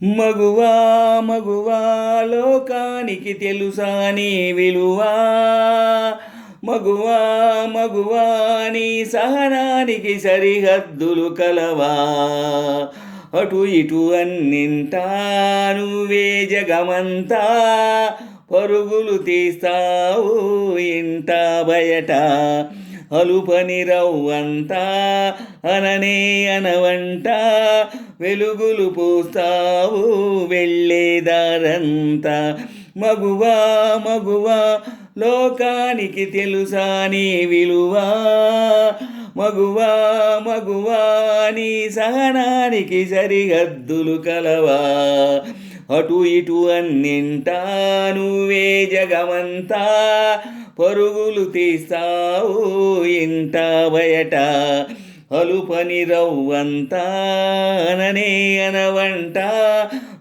మగువా మగువా లోకానికి తెలుసా నీ విలువా. మగువా మగువా నీ సహనానికి సరిహద్దులు కలవా. అటు ఇటు అన్నింటా నువ్వే జగమంతా పరుగులు తీస్తావు ఇంట బయట. అలుపని రవ్వంతా అననే అనవంట వెలుగులు పూస్తావు వెళ్ళేదారంతా. మగువా మగువా లోకానికి తెలుసా నీ విలువా. మగువా మగువా నీ సహనానికి సరిహద్దులు కలవా. అటు ఇటు అన్నింటా నువ్వే జగమంతా పరుగులు తీస్తావు ఇంట బయట. అలుపని రవ్వంతా అననే అనవంట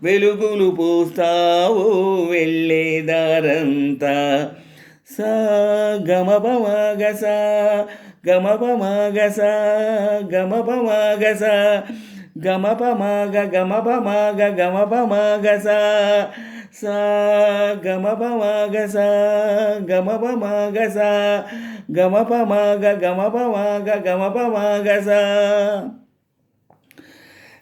వెలుగులు పూస్తావు వెళ్ళేదారంతా. సా గమపమగస గమపమగస గమపమగస గమపమగ గమపమగ గమపమగస సా గమపమగస గమపమగస గమపమగ గమపమగ గమపమగస.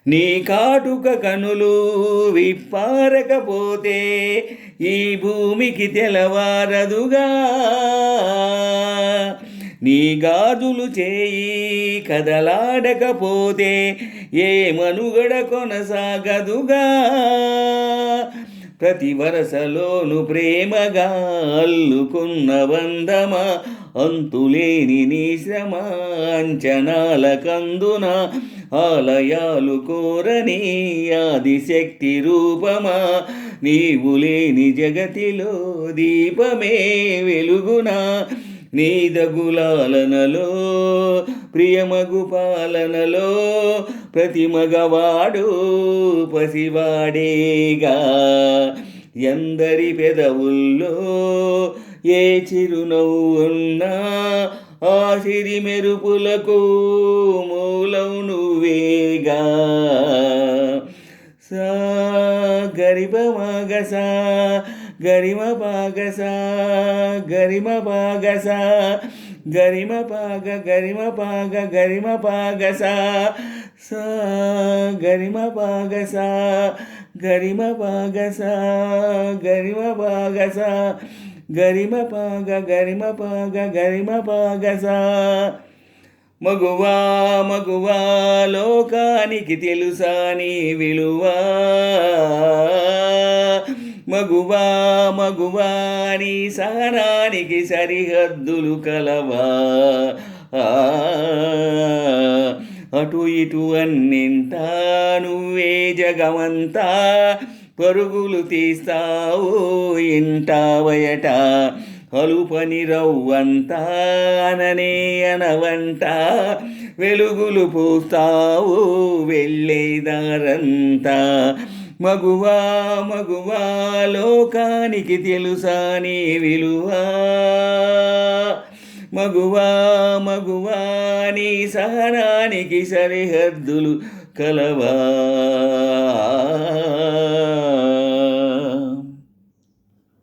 నీ కాటుక కనులు విప్పారకపోతే ఈ భూమికి తెలవారదుగా. నీ గాజులు చేయి కదలాడకపోతే ఏ మనుగడ కొనసాగదుగా. ప్రతి వరసలోను ప్రేమగా అల్లుకున్న బంధమా అంతులేని నీ శ్రమ అంచనాల కందున ఆలయాలు కోరని ఆదిశక్తి రూపమా. నీవు లేని జగతిలో దీపమే వెలుగునా. నీ దగులాలనలో ప్రియమగు పాలనలో ప్రతి మగవాడు పసివాడేగా. ఎందరి పెదవుల్లో ఏ చిరునవ్వున్నా ఆ సిరి మెరుపులకు మూలం నువ్వేగా. సా గరిపమగస గరిమపగస గరిమపగస గరిమపగ గరిమపగ గరిమపగస సా గరిమపగస గరిమపగస గరిమపగస గరిమపగ గరిమపగ గరిమపగస. మగువా మగువా లోకానికి తెలుసా నీ విలువా. మగువా మగువా నీ సహనానికి సరిహద్దులు కలవా. అటు ఇటు అన్నింటా నువ్వే జగమంతా పరుగులు తీస్తావు ఇంట బయట. అలుపని రవ్వంతా అననే అనవంట వెలుగులు పూస్తావు వెళ్ళేదారంతా. మగువా మగువా లోకానికి తెలుసా నీ విలువా. మగువా మగువా నీ సహనానికి సరిహద్దులు కలవా.